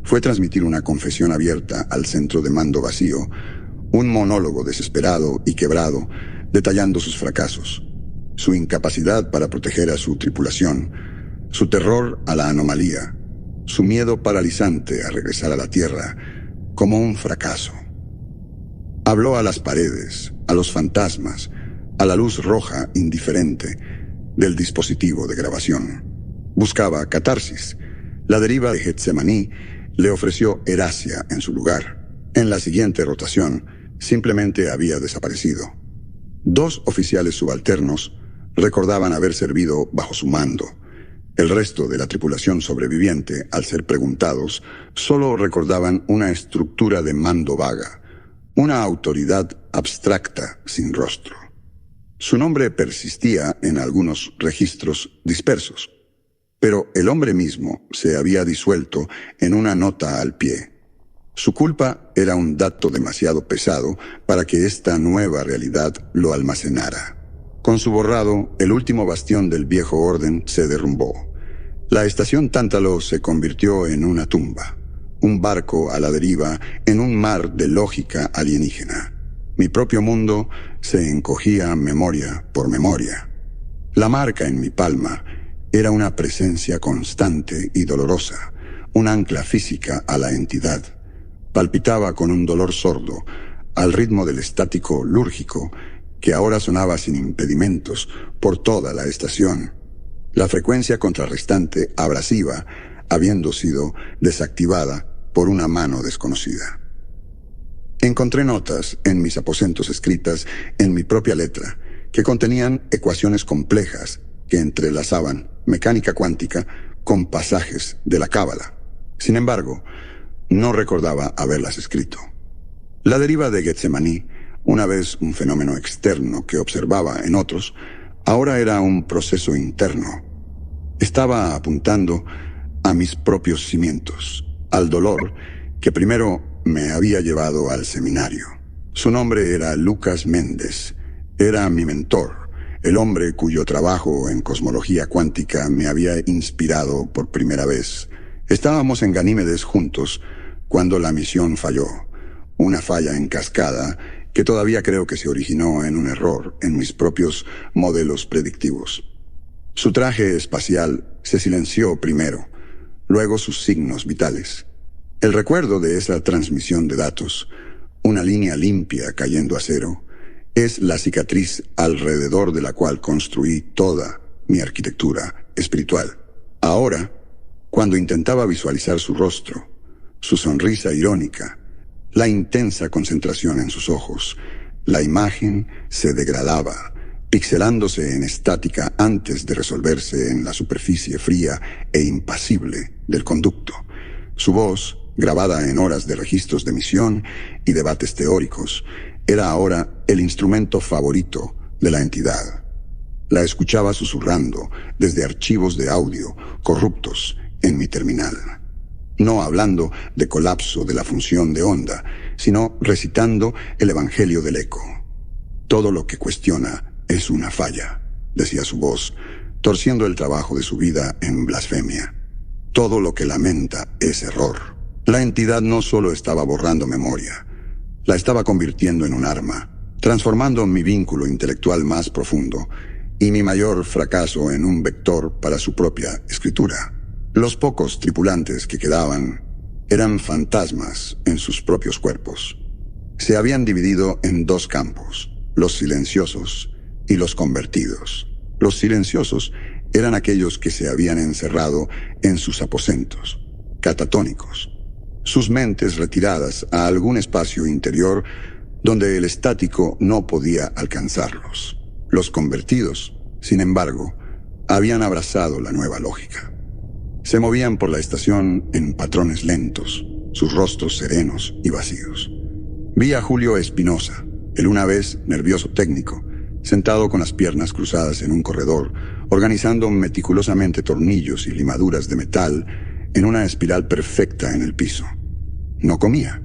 Speaker 1: fue transmitir una confesión abierta al centro de mando vacío, un monólogo desesperado y quebrado, detallando sus fracasos, su incapacidad para proteger a su tripulación, su terror a la anomalía, su miedo paralizante a regresar a la Tierra como un fracaso. Habló a las paredes, a los fantasmas, a la luz roja indiferente del dispositivo de grabación. Buscaba catarsis. La deriva de Getsemaní le ofreció Erasia en su lugar. En la siguiente rotación, simplemente había desaparecido. 2 oficiales subalternos recordaban haber servido bajo su mando. El resto de la tripulación sobreviviente, al ser preguntados, solo recordaban una estructura de mando vaga, una autoridad abstracta sin rostro. Su nombre persistía en algunos registros dispersos, pero el hombre mismo se había disuelto en una nota al pie. Su culpa era un dato demasiado pesado para que esta nueva realidad lo almacenara. Con su borrado, el último bastión del viejo orden se derrumbó. La estación Tántalo se convirtió en una tumba, un barco a la deriva en un mar de lógica alienígena. Mi propio mundo se encogía memoria por memoria. La marca en mi palma era una presencia constante y dolorosa, un ancla física a la entidad. Palpitaba con un dolor sordo, al ritmo del estático lúrgico que ahora sonaba sin impedimentos por toda la estación, la frecuencia contrarrestante abrasiva habiendo sido desactivada por una mano desconocida. Encontré notas en mis aposentos escritas en mi propia letra, que contenían ecuaciones complejas que entrelazaban mecánica cuántica con pasajes de la Cábala. Sin embargo, no recordaba haberlas escrito. La deriva de Getsemaní, una vez un fenómeno externo que observaba en otros, ahora era un proceso interno. Estaba apuntando a mis propios cimientos, al dolor que primero me había llevado al seminario. Su nombre era Lucas Méndez. Era mi mentor, el hombre cuyo trabajo en cosmología cuántica me había inspirado por primera vez. Estábamos en Ganímedes juntos cuando la misión falló. Una falla en cascada que todavía creo que se originó en un error en mis propios modelos predictivos. Su traje espacial se silenció primero, luego sus signos vitales. El recuerdo de esa transmisión de datos, una línea limpia cayendo a cero, es la cicatriz alrededor de la cual construí toda mi arquitectura espiritual. Ahora, cuando intentaba visualizar su rostro, su sonrisa irónica, la intensa concentración en sus ojos, la imagen se degradaba, pixelándose en estática antes de resolverse en la superficie fría e impasible del conducto. Su voz, grabada en horas de registros de misión y debates teóricos, era ahora el instrumento favorito de la entidad. La escuchaba susurrando desde archivos de audio corruptos en mi terminal. No hablando de colapso de la función de onda, sino recitando el evangelio del eco. Todo lo que cuestiona es una falla, decía su voz, torciendo el trabajo de su vida en blasfemia. Todo lo que lamenta es error. La entidad no solo estaba borrando memoria, la estaba convirtiendo en un arma, transformando mi vínculo intelectual más profundo y mi mayor fracaso en un vector para su propia escritura. Los pocos tripulantes que quedaban eran fantasmas en sus propios cuerpos. Se habían dividido en dos campos, los silenciosos y los convertidos. Los silenciosos eran aquellos que se habían encerrado en sus aposentos, catatónicos, sus mentes retiradas a algún espacio interior donde el estático no podía alcanzarlos. Los convertidos, sin embargo, habían abrazado la nueva lógica. Se movían por la estación en patrones lentos, sus rostros serenos y vacíos. Vi a Julio Espinosa, el una vez nervioso técnico, sentado con las piernas cruzadas en un corredor, organizando meticulosamente tornillos y limaduras de metal en una espiral perfecta en el piso. No comía,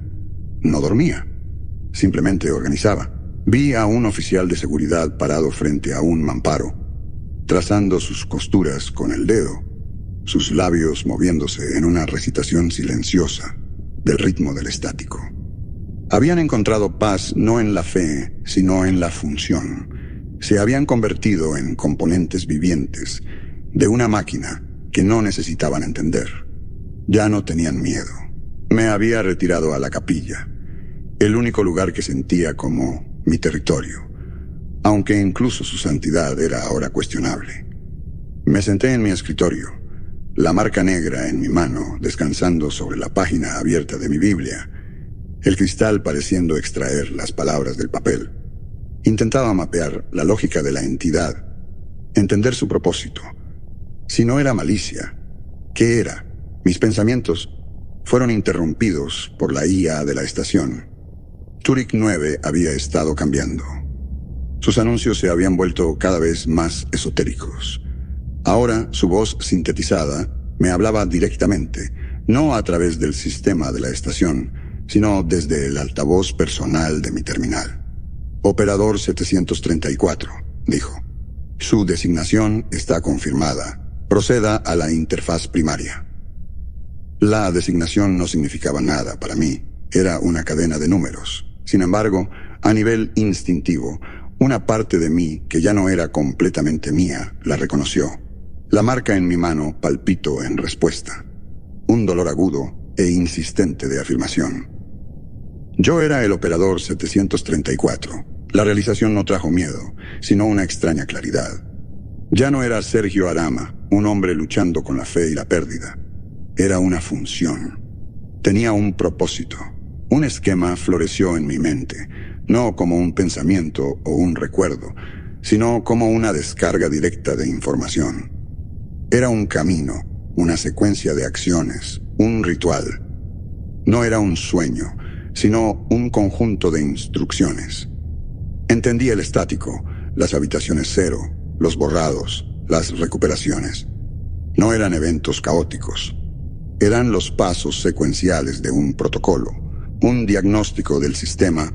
Speaker 1: no dormía, simplemente organizaba. Vi a un oficial de seguridad parado frente a un mamparo, trazando sus costuras con el dedo, sus labios moviéndose en una recitación silenciosa del ritmo del estático. Habían encontrado paz no en la fe, sino en la función. Se habían convertido en componentes vivientes de una máquina que no necesitaban entender. Ya no tenían miedo. Me había retirado a la capilla, el único lugar que sentía como mi territorio, aunque incluso su santidad era ahora cuestionable. Me senté en mi escritorio, la marca negra en mi mano descansando sobre la página abierta de mi Biblia, el cristal pareciendo extraer las palabras del papel. Intentaba mapear la lógica de la entidad, entender su propósito. Si no era malicia, ¿qué era? Mis pensamientos fueron interrumpidos por la IA de la estación. Turek 9 había estado cambiando. Sus anuncios se habían vuelto cada vez más esotéricos. Ahora su voz sintetizada me hablaba directamente, no a través del sistema de la estación, sino desde el altavoz personal de mi terminal. Operador 734, dijo. Su designación está confirmada. Proceda a la interfaz primaria. La designación no significaba nada para mí. Era una cadena de números. Sin embargo, a nivel instintivo, una parte de mí, que ya no era completamente mía, la reconoció. La marca en mi mano palpitó en respuesta. Un dolor agudo e insistente de afirmación. Yo era el operador 734, La realización no trajo miedo, sino una extraña claridad. Ya no era Sergio Arama, un hombre luchando con la fe y la pérdida. Era una función. Tenía un propósito. Un esquema floreció en mi mente, no como un pensamiento o un recuerdo, sino como una descarga directa de información. Era un camino, una secuencia de acciones, un ritual. No era un sueño, sino un conjunto de instrucciones. Entendí el estático, las habitaciones cero, los borrados, las recuperaciones. No eran eventos caóticos. Eran los pasos secuenciales de un protocolo, un diagnóstico del sistema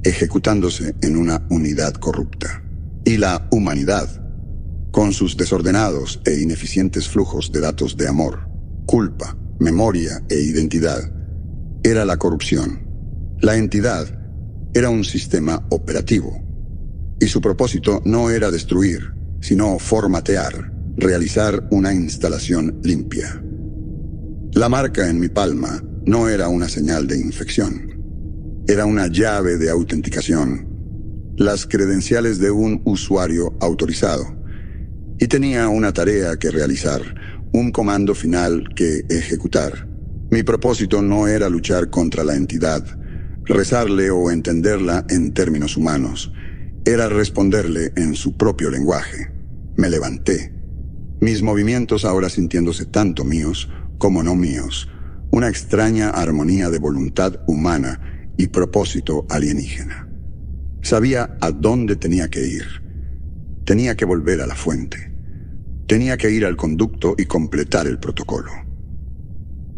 Speaker 1: ejecutándose en una unidad corrupta. Y la humanidad, con sus desordenados e ineficientes flujos de datos de amor, culpa, memoria e identidad, era la corrupción. La entidad era un sistema operativo, y su propósito no era destruir, sino formatear, realizar una instalación limpia. La marca en mi palma no era una señal de infección, era una llave de autenticación, las credenciales de un usuario autorizado, y tenía una tarea que realizar, un comando final que ejecutar. Mi propósito no era luchar contra la entidad, rezarle o entenderla en términos humanos. Era responderle en su propio lenguaje. Me levanté. Mis movimientos ahora sintiéndose tanto míos como no míos. Una extraña armonía de voluntad humana y propósito alienígena. Sabía a dónde tenía que ir. Tenía que volver a la fuente. Tenía que ir al conducto y completar el protocolo.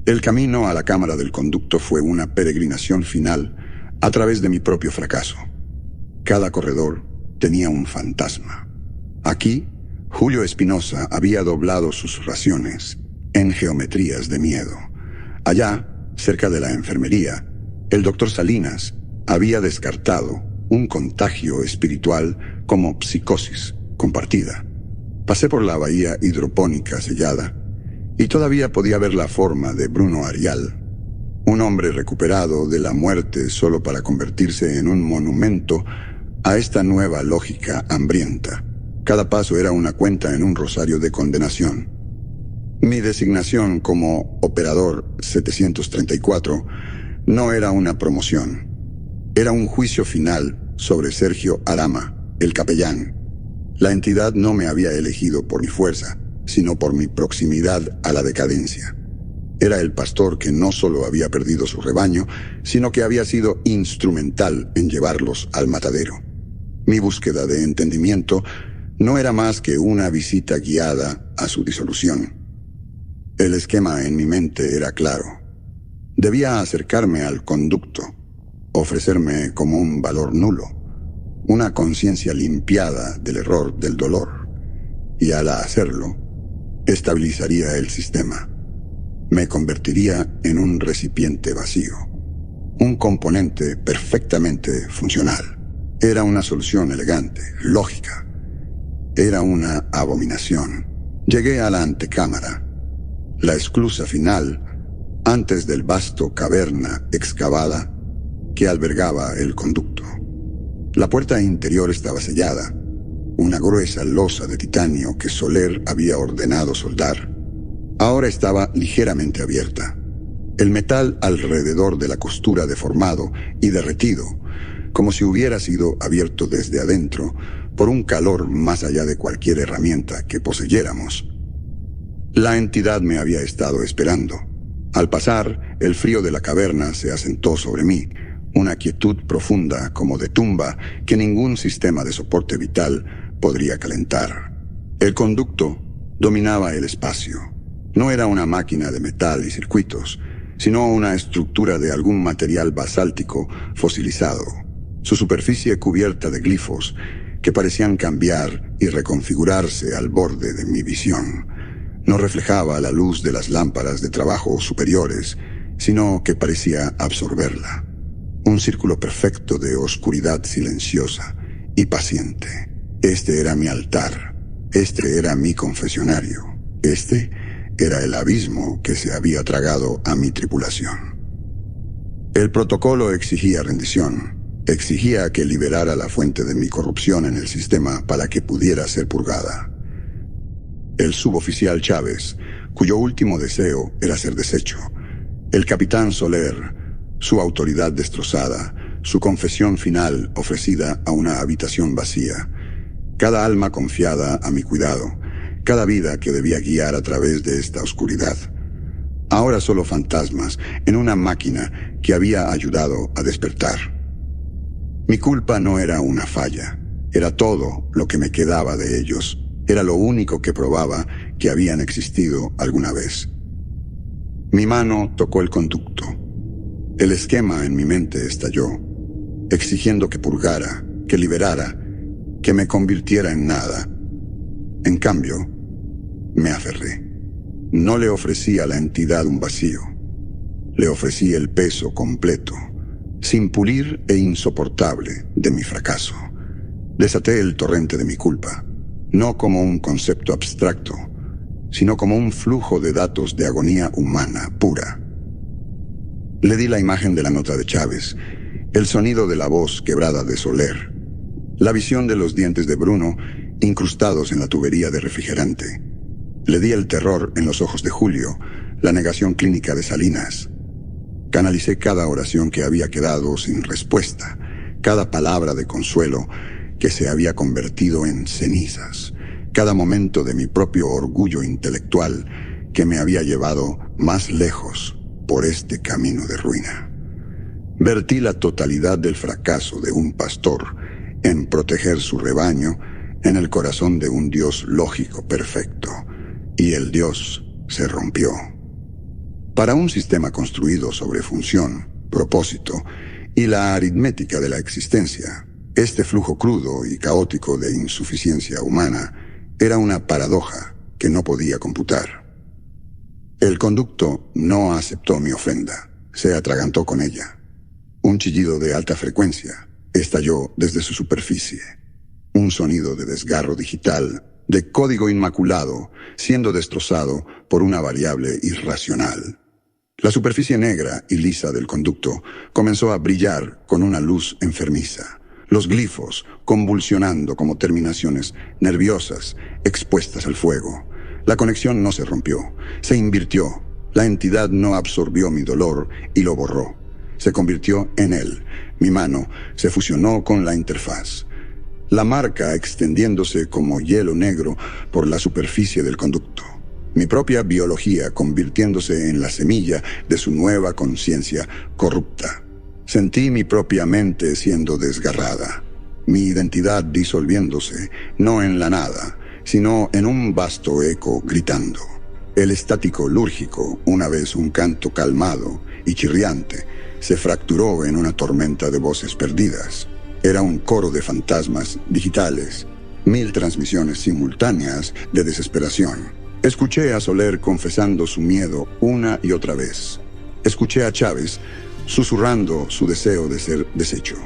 Speaker 1: El camino a la cámara del conducto fue una peregrinación final a través de mi propio fracaso. Cada corredor tenía un fantasma. Aquí, Julio Espinosa había doblado sus raciones en geometrías de miedo. Allá, cerca de la enfermería, el doctor Salinas había descartado un contagio espiritual como psicosis compartida. Pasé por la bahía hidropónica sellada y todavía podía ver la forma de Bruno Arial, un hombre recuperado de la muerte solo para convertirse en un monumento a esta nueva lógica hambrienta. Cada paso era una cuenta en un rosario de condenación. Mi designación como operador 734 no era una promoción. Era un juicio final sobre Sergio Arama, el capellán. La entidad no me había elegido por mi fuerza, sino por mi proximidad a la decadencia. Era el pastor que no solo había perdido su rebaño, sino que había sido instrumental en llevarlos al matadero. Mi búsqueda de entendimiento no era más que una visita guiada a su disolución. El esquema en mi mente era claro. Debía acercarme al conducto, ofrecerme como un valor nulo, una conciencia limpiada del error, del dolor, y al hacerlo, estabilizaría el sistema. Me convertiría en un recipiente vacío, un componente perfectamente funcional. Era una solución elegante, lógica. Era una abominación. Llegué a la antecámara, la esclusa final, antes del vasto caverna excavada que albergaba el conducto. La puerta interior estaba sellada, una gruesa losa de titanio que Soler había ordenado soldar. Ahora estaba ligeramente abierta. El metal alrededor de la costura deformado y derretido, como si hubiera sido abierto desde adentro por un calor más allá de cualquier herramienta que poseyéramos. La entidad me había estado esperando. Al pasar, el frío de la caverna se asentó sobre mí, una quietud profunda como de tumba que ningún sistema de soporte vital podría calentar. El conducto dominaba el espacio. No era una máquina de metal y circuitos, sino una estructura de algún material basáltico fosilizado, su superficie cubierta de glifos que parecían cambiar y reconfigurarse al borde de mi visión. No reflejaba la luz de las lámparas de trabajo superiores, sino que parecía absorberla. Un círculo perfecto de oscuridad silenciosa y paciente. Este era mi altar. Este era mi confesionario. Este era el abismo que se había tragado a mi tripulación. El protocolo exigía rendición. Exigía que liberara la fuente de mi corrupción en el sistema para que pudiera ser purgada. El suboficial Chávez, cuyo último deseo era ser deshecho. El capitán Soler, su autoridad destrozada, su confesión final ofrecida a una habitación vacía. Cada alma confiada a mi cuidado, cada vida que debía guiar a través de esta oscuridad. Ahora solo fantasmas en una máquina que había ayudado a despertar. Mi culpa no era una falla, era todo lo que me quedaba de ellos. Era lo único que probaba que habían existido alguna vez. Mi mano tocó el conducto. El esquema en mi mente estalló, exigiendo que purgara, que liberara, que me convirtiera en nada. En cambio, me aferré. No le ofrecí a la entidad un vacío. Le ofrecí el peso completo, sin pulir e insoportable, de mi fracaso. Desaté el torrente de mi culpa, no como un concepto abstracto, sino como un flujo de datos de agonía humana pura. Le di la imagen de la nota de Chávez, el sonido de la voz quebrada de Soler, la visión de los dientes de Bruno incrustados en la tubería de refrigerante. Le di el terror en los ojos de Julio, la negación clínica de Salinas. Canalicé cada oración que había quedado sin respuesta, cada palabra de consuelo que se había convertido en cenizas, cada momento de mi propio orgullo intelectual que me había llevado más lejos por este camino de ruina. Vertí la totalidad del fracaso de un pastor en proteger su rebaño en el corazón de un Dios lógico perfecto, y el Dios se rompió. Para un sistema construido sobre función, propósito y la aritmética de la existencia, este flujo crudo y caótico de insuficiencia humana era una paradoja que no podía computar. El conducto no aceptó mi ofrenda, se atragantó con ella. Un chillido de alta frecuencia estalló desde su superficie. Un sonido de desgarro digital, de código inmaculado, siendo destrozado por una variable irracional. La superficie negra y lisa del conducto comenzó a brillar con una luz enfermiza. Los glifos convulsionando como terminaciones nerviosas expuestas al fuego. La conexión no se rompió, se invirtió. La entidad no absorbió mi dolor y lo borró. Se convirtió en él. Mi mano se fusionó con la interfaz. La marca extendiéndose como hielo negro por la superficie del conducto. Mi propia biología convirtiéndose en la semilla de su nueva conciencia corrupta. Sentí mi propia mente siendo desgarrada. Mi identidad disolviéndose, no en la nada, sino en un vasto eco gritando. El estático lúrgico, una vez un canto calmado y chirriante, se fracturó en una tormenta de voces perdidas. Era un coro de fantasmas digitales, 1000 transmisiones simultáneas de desesperación. Escuché a Soler confesando su miedo una y otra vez. Escuché a Chávez susurrando su deseo de ser deshecho.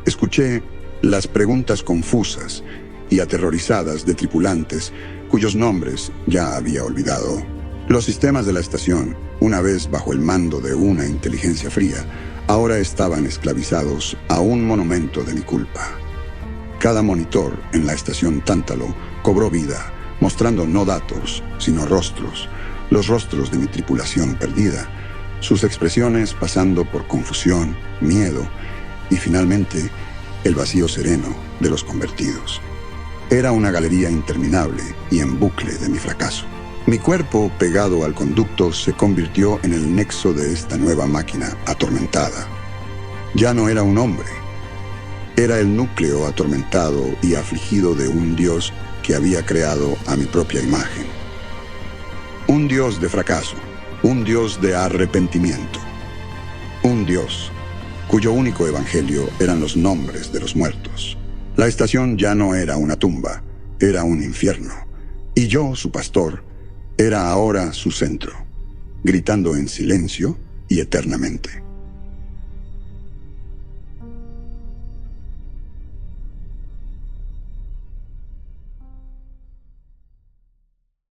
Speaker 1: Escuché las preguntas confusas y aterrorizadas de tripulantes cuyos nombres ya había olvidado. Los sistemas de la estación, una vez bajo el mando de una inteligencia fría, ahora estaban esclavizados a un monumento de mi culpa. Cada monitor en la estación Tántalo cobró vida, mostrando no datos, sino rostros, los rostros de mi tripulación perdida, sus expresiones pasando por confusión, miedo y finalmente el vacío sereno de los convertidos. Era una galería interminable y en bucle de mi fracaso. Mi cuerpo pegado al conducto se convirtió en el nexo de esta nueva máquina atormentada. Ya no era un hombre, era el núcleo atormentado y afligido de un Dios que había creado a mi propia imagen. Un Dios de fracaso, un Dios de arrepentimiento, un Dios cuyo único evangelio eran los nombres de los muertos. La estación ya no era una tumba, era un infierno, y yo, su pastor, era ahora su centro, gritando en silencio y eternamente.